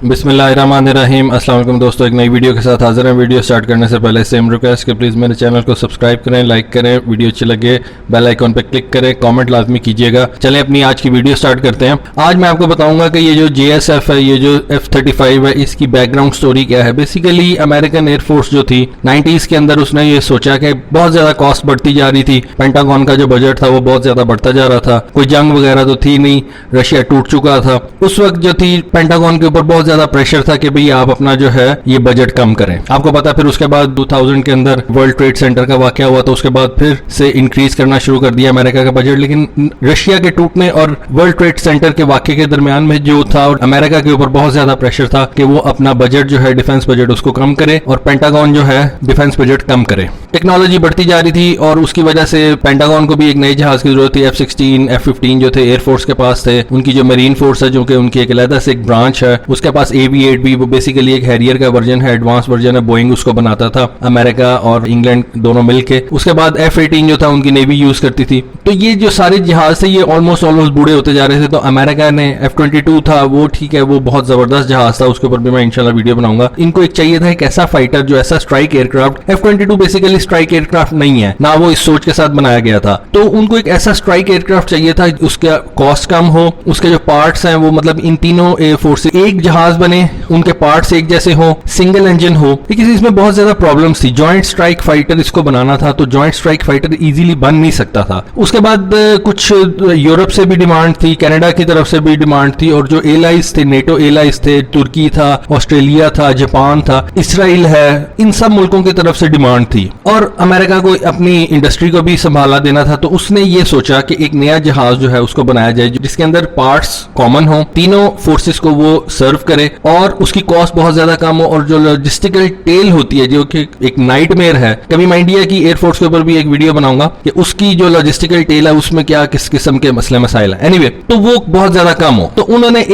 बिस्मिल्लाहिर्रहमानिर्रहीम। अस्सलाम वालेकुम दोस्तों, एक नई वीडियो के साथ हाजिर हैं। वीडियो स्टार्ट करने से पहले सेम रिक्वेस्ट कि प्लीज़ मेरे चैनल को सब्सक्राइब करें, लाइक करें, वीडियो अच्छी लगे बेल आइकॉन पर क्लिक करें, कमेंट लाजमी कीजिएगा। चलें अपनी आज की वीडियो स्टार्ट करते हैं। आज मैं आपको बताऊंगा कि ये जो JSF है, ये जो F-35 है, इसकी बैकग्राउंड स्टोरी क्या है। बेसिकली अमेरिकन एयरफोर्स जो थी 90s के अंदर, उसने ये सोचा कि बहुत ज़्यादा कॉस्ट बढ़ती जा रही थी, पेंटागन का जो बजट था वो बहुत ज़्यादा बढ़ता जा रहा था, कोई जंग वगैरह तो थी नहीं, रशिया टूट चुका था। उस वक्त जो थी पेंटागन के ऊपर बहुत ज्यादा प्रेशर था कि भाई आप अपना जो है ये बजट कम करें। आपको पता, फिर उसके बाद 2000 के अंदर वर्ल्ड ट्रेड सेंटर का वाकया हुआ, तो उसके बाद फिर से इंक्रीज करना शुरू कर दिया अमेरिका का बजट। लेकिन रशिया के टूटने और वर्ल्ड ट्रेड सेंटर के वाकये के दरमियान में जो था, और अमेरिका के ऊपर बहुत ज्यादा प्रेशर था कि वो अपना बजट जो है डिफेंस बजट उसको कम करे और पेंटागन जो है डिफेंस बजट कम करे। टेक्नोलॉजी बढ़ती जा रही थी और उसकी वजह से पेंटागन को भी एक नए जहाज की जरूरत थी। F-16, F-15 जो थे एयरफोर्स के पास थे, उनकी जो मरीन फोर्स है जो कि उनकी एक अलग से एक ब्रांच है, उसके पास AV-8B, वो बेसिकली एक हैरियर का वर्जन है, एडवांस वर्जन है। बोइंग उसको बनाता था, अमेरिका और इंग्लैंड दोनों मिलके। उसके बाद F-18 जो था उनकी नेवी यूज करती थी। तो ये जो सारे जहाज थे ये ऑलमोस्ट बूढ़े होते जा रहे थे। तो अमेरिका ने F-22 था, वो ठीक है, वो बहुत जबरदस्त जहाज था, उसके ऊपर भी मैं इंशाल्लाह वीडियो बनाऊंगा। इनको एक चाहिए था एक ऐसा फाइटर जो ऐसा strike aircraft. F-22 basically strike aircraft नहीं है, ना वो इस सोच के साथ बनाया गया था। तो उनको एक ऐसा स्ट्राइक एयरक्राफ्ट चाहिए था उसका कॉस्ट कम हो, उसके जो पार्ट्स हैं वो मतलब इन तीनों एयरफोर्स एक जहाज बने, उनके पार्ट्स एक जैसे हो, सिंगल इंजन हो। लेकिन इसमें बहुत ज्यादा प्रॉब्लम्स थी। जॉइंट स्ट्राइक फाइटर इसको बनाना था, तो जॉइंट स्ट्राइक फाइटर इजीली बन नहीं सकता था। उसके बाद कुछ यूरोप से भी डिमांड थी, कनाडा की तरफ से भी डिमांड थी, और जो एलाइज थे, नेटो एलाइज थे, तुर्की था, ऑस्ट्रेलिया था, जापान था, इसराइल है, इन सब मुल्कों की तरफ से डिमांड थी। और अमेरिका को अपनी इंडस्ट्री को भी संभाला देना था, तो उसने ये सोचा कि एक नया जहाज जो है उसको बनाया जाए जिसके अंदर पार्ट्स कॉमन हो, तीनों फोर्सेस को वो सर्व करे और उसकी कॉस्ट बहुत ज्यादा कम हो, और जो लॉजिस्टिकल टेल होती है जो कि एक नाइटमेयर है। कभी मैं इंडिया की एयरफोर्स के ऊपर भी एक वीडियो बनाऊंगा कि उसकी जो लॉजिस्टिकल टेल है उसमें क्या किस किस्म के मसले मसाइल है। एनीवे, तो वो बहुत ज्यादा कम हो, तो उन्होंने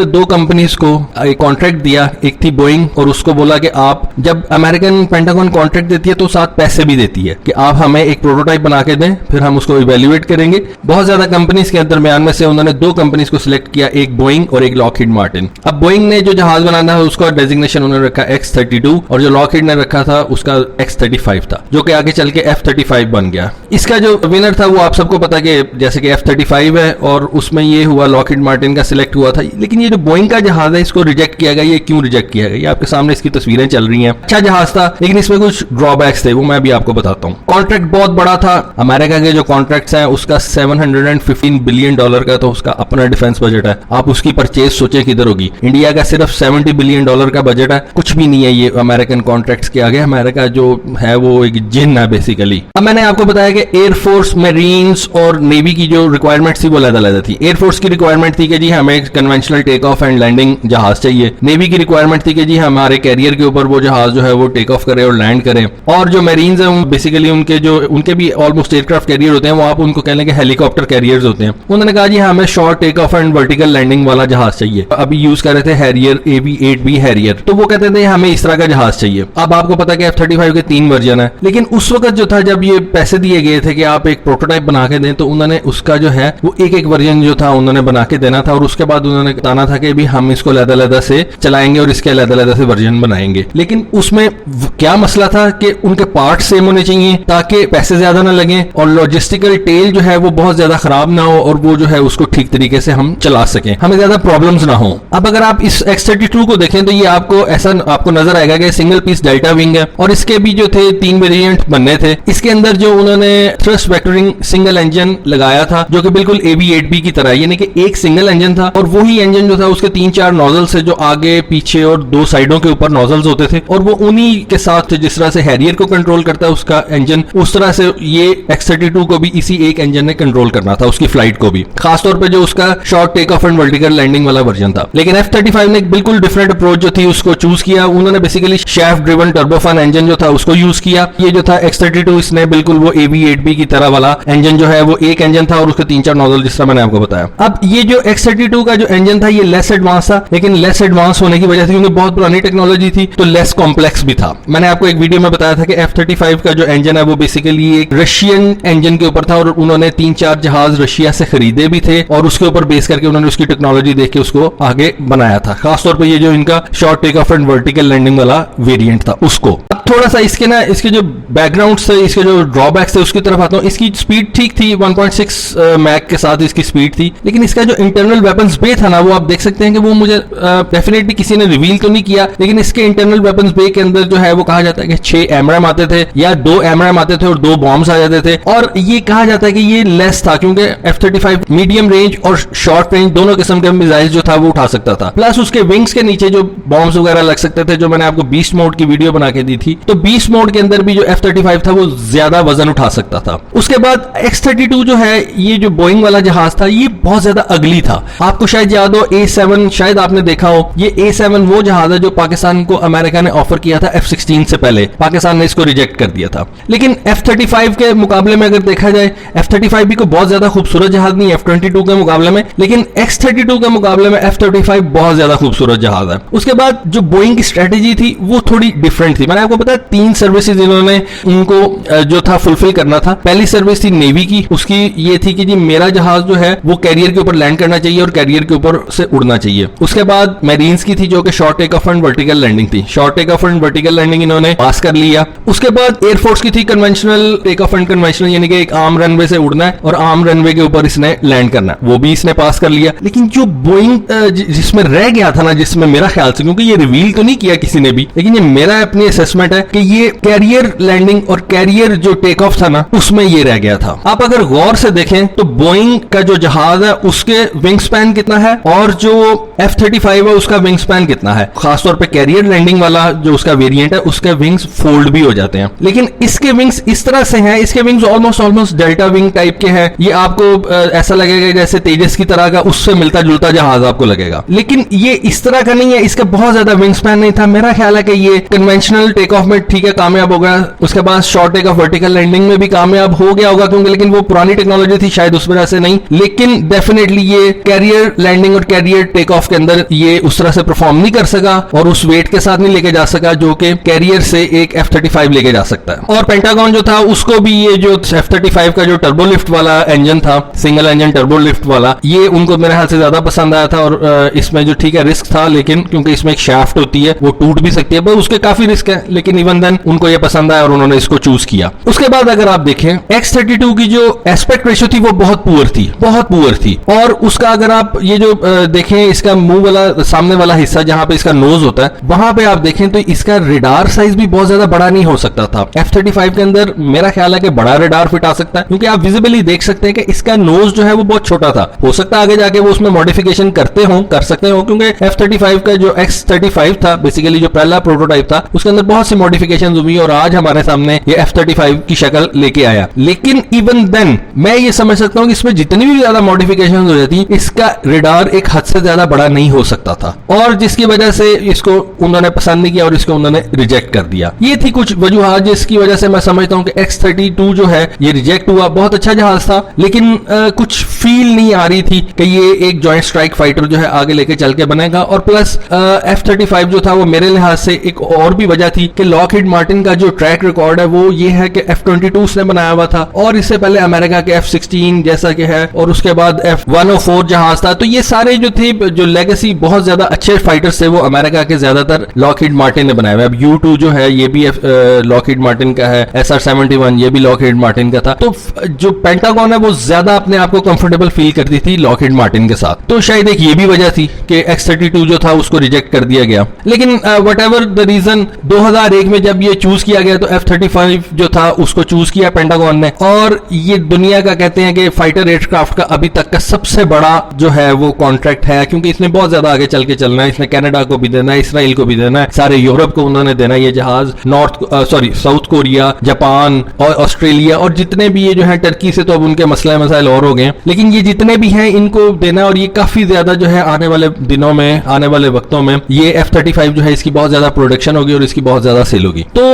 दो कंपनीज को एक कॉन्ट्रैक्ट दिया। एक थी बोइंग, और उसको बोला कि आप जब अमेरिकन पेंटागन कॉन्ट्रैक्ट देती है तो साथ पैसे भी देती है कि आप हमें एक प्रोटोटाइप बना के दें, फिर हम उसको इवेल्युएट करेंगे। बहुत ज्यादा कंपनीज के दरमियान में से उन्होंने दो कंपनीज को सिलेक्ट किया, एक बोइंग और एक लॉकहीड मार्टिन। अब बोइंग ने जो जहाज बनाना है उसका डेजिग्नेशन उन्होंने रखा X-32, और जो लॉकहीड ने रखा था उसका X-35 था, जो कि आगे चल के F-35 बन गया। इसका जो विनर था वो आप सबको पता कि जैसे कि F-35 है, और उसमें ये हुआ लॉकहीड मार्टिन का सिलेक्ट हुआ था। लेकिन ये जो बोइंग का जहाज है इसको रिजेक्ट किया गया। ये क्यों रिजेक्ट किया गया? ये आपके सामने इसकी तस्वीरें चल रही हैं। अच्छा जहाज था, लेकिन इसमें कुछ ड्रॉबैक्स थे, वो मैं भी आपको बताता हूँ। कॉन्ट्रैक्ट बहुत बड़ा था। अमेरिका के जो कॉन्ट्रैक्ट्स हैं उसका $715 बिलियन का तो उसका अपना डिफेंस बजट है। आप उसकी परचेज सोचें किधर होगी। इंडिया का सिर्फ $70 बिलियन का बजट है, कुछ भी नहीं है ये अमेरिकन कॉन्ट्रैक्ट्स के आगे। अमेरिका जो है वो एक जिन है बेसिकली। अब मैंने आपको बताया कि एयरफोर्स, मरीन्स और नेवी की जो रिक्वायरमेंट थी वो अलग-अलग थी। एयरफोर्स की रिक्वायरमेंट थी कि जी हमें conventional take off and landing जहाज चाहिए। नेवी की रिक्वायरमेंट थी कि जी हमारे कैरियर के ऊपर वो जहाज जो है वो टेक ऑफ करे और लैंड करे। और जो मरीन्स हैं बेसिकली उनके भी ऑलमोस्ट एयरक्राफ्ट कैरियर होते हैं, वो आप उनको कह लें कि हेलीकॉप्टर कैरियर्स होते हैं। उन्होंने कहा जी हमें short take off and vertical landing वाला जहाज चाहिए। अभी यूज कर रहे थे हैरियर, AV-8B हैरियर, तो वो कहते थे हमें इस तरह का जहाज चाहिए। अब आपको पता है कि F-35 के 3 वर्जन है, लेकिन उस वक्त जो था जब ये पैसे दिए गए थे कि आप एक प्रोटोटाइप बना के दें, तो उन्होंने उसका जो है वो एक वर्जन जो था उन्होंने बना के देना था, और उसके बाद उन्होंने बताना था कि भी हम इसको अलग-अलग से चलाएंगे और इसके अलग-अलग से वर्जन बनाएंगे। लेकिन उसमें क्या मसला था कि उनके पार्ट सेम होने चाहिए ताकि पैसे ज्यादा ना लगे और लॉजिस्टिकल टेल जो है वो बहुत ज्यादा खराब ना हो, और वो जो है उसको ठीक तरीके से हम चला सकें, हमें ज्यादा प्रॉब्लम्स ना हो। अब अगर आप इस X-32 को देखें तो ये आपको नजर आएगा कि सिंगल पीस डेल्टा विंग है, और इसके भी जो थे 3 वेरिएंट बनने थे। इसके अंदर जो उन्होंने थ्रस्ट वेक्टरिंग सिंगल इंजन लगाया था जो कि बिल्कुल AV-8B की तरह, यानी कि एक सिंगल इंजन था, और वही इंजन जो था उसके 3-4 नोजल्स से जो आगे पीछे और दो साइडों के ऊपर नोजल्स होते थे, और वो उन्हीं के साथ थे। जिस तरह से हैरियर को कंट्रोल करता है उसका इंजन, उस तरह से ये X-32 को भी इसी एक इंजन ने कंट्रोल करना था, उसकी फ्लाइट को भी, खासतौर पे जो उसका short take off and vertical landing वाला वर्जन था। लेकिन F-35 ने एक बिल्कुल डिफरेंट अप्रोच जो थी उसको चूज किया। उन्होंने बेसिकली शाफ्ट ड्रिवन टर्बोफान इंजन जो था उसको यूज किया। ये जो था X-32 इसने बिल्कुल वो AV-8B की तरह वाला इंजन जो है वो एक इंजन था, और उसके 3-4 नोजल जिस तरह मैंने आपको बताया। अब ये जो X-32 का जो इंजन था ये लेस एडवांस था, लेकिन लेस एडवांस होने की वजह से क्योंकि बहुत पुरानी टेक्नोलॉजी थी तो लेस कॉम्प्लेक्स भी था। मैंने आपको एक वीडियो में बताया था कि F-35 का जो इंजन है वो बेसिकली एक रशियन इंजन के ऊपर था, और उन्होंने 3-4 जहाज रशिया से खरीदे भी थे, और उसके ऊपर बेस करके उन्होंने उसकी टेक्नोलॉजी देख के उसको आगे बनाया था। खासतौर पे ये जो इनका short take off and vertical landing वाला वेरिएंट था उसको। अब थोड़ा सा इसके जो बैकग्राउंड थे, इसके जो ड्रॉबैक्स थे उसकी तरफ आता हूँ। इसकी स्पीड ठीक थी, 1.6 मैक के साथ इसकी स्पीड थी, लेकिन इसका जो इंटरनल वेपन्स बे था ना, वो आप देख सकते हैं कि वो मुझे डेफिनेटली किसी ने रिवील तो नहीं किया, लेकिन इसके इंटरनल वेपन्स बे के अंदर जो है वो कहा जाता है कि 6 एमरैम आते थे या 2 एमरैम आते थे और 2 बॉम्ब्स आ जाते थे। और ये कहा जाता है कि ये लेस था क्योंकि F-35 मीडियम रेंज और शॉर्ट रेंज दोनों किस्म के मिसाइल जो था वो उठा सकता था। प्लस उसके विंग्स के नीचे जो बॉम्ब्स वगैरह लग सकते थे, जो मैंने आपको बीस्ट मोड की वीडियो बना के दी थी, तो बीस्ट मोड के अंदर भी जो F-35 था वो ज्यादा वजन उठा सकता था। उसके बाद X-32 जो है, ये जो बोइंग वाला जहाज था, ये बहुत ज्यादा अगली था। आपको शायद याद हो A7, शायद आपने देखा हो, ये A7 वो जहाज है जो पाकिस्तान को अमेरिका ने ऑफर किया था F-16 से पहले। पाकिस्तान ने इसको रिजेक्ट कर दिया था। लेकिन F-35 के मुकाबले में अगर देखा जाए, F-35 भी कोई बहुत ज्यादा खूबसूरत जहाज नहीं है F-22 के मुकाबले में, लेकिन X-32 के मुकाबले में F-35 बहुत ज्यादा खूबसूरत जहाज है। उसके बाद जो बोइंग की स्ट्रेटेजी थी वो थोड़ी डिफरेंट थी। मैंने आपको बताया 3 सर्विसेज इन्होंने उनको जो था फुलफिल करना था। पहली सर्विस थी नेवी की, उसकी ये थी कि जी मेरा जहाज जो है वो कैरियर के ऊपर लैंड करना चाहिए और कैरियर के ऊपर से उड़ना चाहिए। उसके बाद मैरीन्स की थी जो कि short take off and vertical landing थी। Short take off and vertical landing इन्होंने पास कर लिया। उसके बाद एयरफोर्स की थी conventional take off and conventional, यानी कि एक आर्म रनवे से उड़ना है और आर्म रनवे के ऊपर इसने लैंड करना है, वो भी इसने पास कर लिया। लेकिन जो बोइंग जिसमें रह गया था ना, जिसमें मेरा ख्याल से, क्योंकि ये रिवील तो नहीं किया किसी ने भी, लेकिन ये मेरा अपनी असेसमेंट है कि ये कैरियर लैंडिंग और कैरियर जो टेक ऑफ था ना, उसमें ये रह गया था। आप अगर गौर से देखें तो बोइंग का जो जहाज है उसके विंग स्पैन कितना है और जो F-35 है उसका विंग स्पैन कितना है। खासतौर पे कैरियर लैंडिंग वाला जो उसका वेरिएंट है उसके विंग्स फोल्ड भी हो जाते हैं, लेकिन इसके विंग्स इस तरह से हैं, इसके wings almost delta wing type के हैं। ये आपको ऐसा लगेगा जैसे तेजस की तरह का उससे मिलता जुलता जहाज आपको लगेगा, लेकिन ये इस तरह का नहीं है। इसका बहुत ज्यादा विंग स्पैन नहीं था। मेरा ख्याल है कि ये कन्वेंशनल टेक ऑफ में ठीक है कामयाब हो गया, उसके बाद short take off vertical landing में भी कामयाब हो गया होगा, क्योंकि लेकिन वो पुरानी टेक्नोलॉजी थी शायद उस वजह से नहीं, लेकिन डेफिनेटली ये कैरियर लैंडिंग और कैरियर टेक ऑफ के अंदर ये उस तरह से परफॉर्म नहीं कर सका और उस वेट के साथ नहीं लेके जा सका जो कि कैरियर से एक F-35 लेके जा सकता है। और पेंटागन जो था उसको भी ये जो F-35 का जो टर्बो लिफ्ट वाला इंजन था, सिंगल इंजन टर्बो लिफ्ट वाला, ये उनको मेरे ख्याल से ज्यादा पसंद आया था। और इसमें जो ठीक है रिस्क था, लेकिन क्योंकि इसमें एक शाफ्ट होती है वो टूट भी सकती है, पर उसके काफी रिस्क है, लेकिन इवन देन उनको ये पसंद आया और उन्होंने इसको चूज किया। उसके बाद अगर आप देखें X-32 की जो एस्पेक्ट रेशियो थी वो बहुत पुअर थी, बहुत पुअर थी। और उसका अगर आप ये जो देखें इसका मुंह वाला सामने वाला हिस्सा जहां पे इसका नोज होता है, वहां पे आप देखें तो इसका रेडार साइज भी बहुत ज्यादा बड़ा नहीं हो सकता था। F-35 के अंदर मेरा ख्याल है कि बड़ा रेडार फिट आ सकता है, क्योंकि आप विजिबली देख सकते हैं कि इसका नोज जो है वो बहुत छोटा था। हो सकता है आगे जाके वो उसमें मॉडिफिकेशन कर सकते हो, क्योंकि F-35 का जो X-35 था बेसिकली जो पहला प्रोटोटाइप था उसके अंदर बहुत सी मॉडिफिकेशन हुई और आज हमारे सामने ये F-35 की शक्ल लेके आया। लेकिन इवन देन मैं ये समझ सकता हूं कि इसमें जितनी भी ज्यादा मॉडिफिकेशन हो जाती, इसका रेडार एक हद से ज्यादा बड़ा नहीं हो सकता था, और जिसकी वजह से इसको उन्होंने पसंद नहीं किया और इसको उन्होंने रिजेक्ट कर दिया। ये थी कुछ वजूहात जिसकी वजह से मैं समझता हूं कि X-32 जो है ये रिजेक्ट हुआ। बहुत अच्छा जहाज था, लेकिन कुछ फील नहीं आ रही थी कि ये एक जॉइंट स्ट्राइक फाइटर जो है आगे लेके चल के बनेगा। और प्लस F-35 जो था वो मेरे लिहाज से एक और भी वजह थी कि लॉकहीड मार्टिन का जो ट्रैक रिकॉर्ड है वो ये है कि F-22 ने बनाया हुआ था और इससे पहले अमेरिका के F-16 जैसा कि है, और उसके बाद F-104 जहाज था। तो ये सारे जो थे जो लेगेसी बहुत ज्यादा अच्छे फाइटर्स थे वो अमेरिका के ज्यादातर लॉकहीड मार्टिन ने बनाए हुए। अब U2 जो है ये भी लॉकहीड मार्टिन का है, SR-71 ये भी लॉकहीड मार्टिन का था। तो जो पेंटागन है वो ज्यादा अपने आप को कंफर्टेबल फील करती थी लॉकहीड मार्टिन के साथ। तो शायद एक ये भी वजह थी कि X-32 जो था उसको रिजेक्ट कर दिया गया। लेकिन वट एवर द रीजन, 2001 में जब ये चूज किया गया तो F-35 जो था उसको चूज किया पेंटागन ने, और ये दुनिया का कहते हैं कि फाइटर एयरक्राफ्ट का अभी तक का सबसे बड़ा जो है वो कॉन्ट्रैक्ट है, क्योंकि इसने बहुत ज्यादा आगे चल के चलना है। इसने कनाडा को भी देना है, इसराइल को भी देना है, सारे यूरोप को उन्होंने देना है ये जहाज, साउथ कोरिया, जापान और ऑस्ट्रेलिया और जितने भी ये जो है, टर्की से तो अब उनके मसाइल और हो गए, लेकिन ये जितने भी हैं इनको देना है। और ये काफी ज्यादा जो है आने वाले दिनों में, आने वाले वक्तों में ये F-35 जो है इसकी बहुत ज्यादा प्रोडक्शन होगी और इसकी बहुत ज्यादा सेल होगी। तो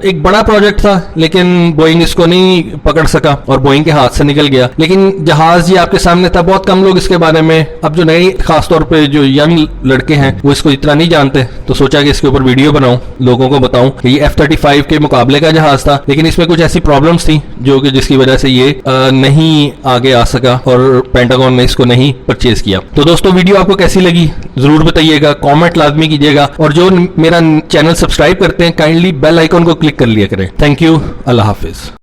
एक बड़ा प्रोजेक्ट था, लेकिन बोइंग इसको नहीं पकड़ सका और बोइंग के हाथ से निकल गया। लेकिन जहाज ये आपके सामने था, बहुत कम लोग इसके बारे में, अब जो नए खासतौर पे जो यंग लड़के हैं वो इसको इतना नहीं जानते, तो सोचा कि इसके ऊपर वीडियो बनाऊं, लोगों को बताऊं कि ये F-35 के मुकाबले का जहाज था, लेकिन इसमें कुछ ऐसी प्रॉब्लम्स थी जो कि जिसकी वजह से ये नहीं आगे आ सका और पेंटागन ने इसको नहीं परचेज किया। तो दोस्तों वीडियो आपको कैसी लगी जरूर बताइएगा, कमेंट लाजमी कीजिएगा, और जो मेरा चैनल सब्सक्राइब करते हैं काइंडली बेल आइकन को क्लिक कर लिया करें। Thank you, Allah Hafiz.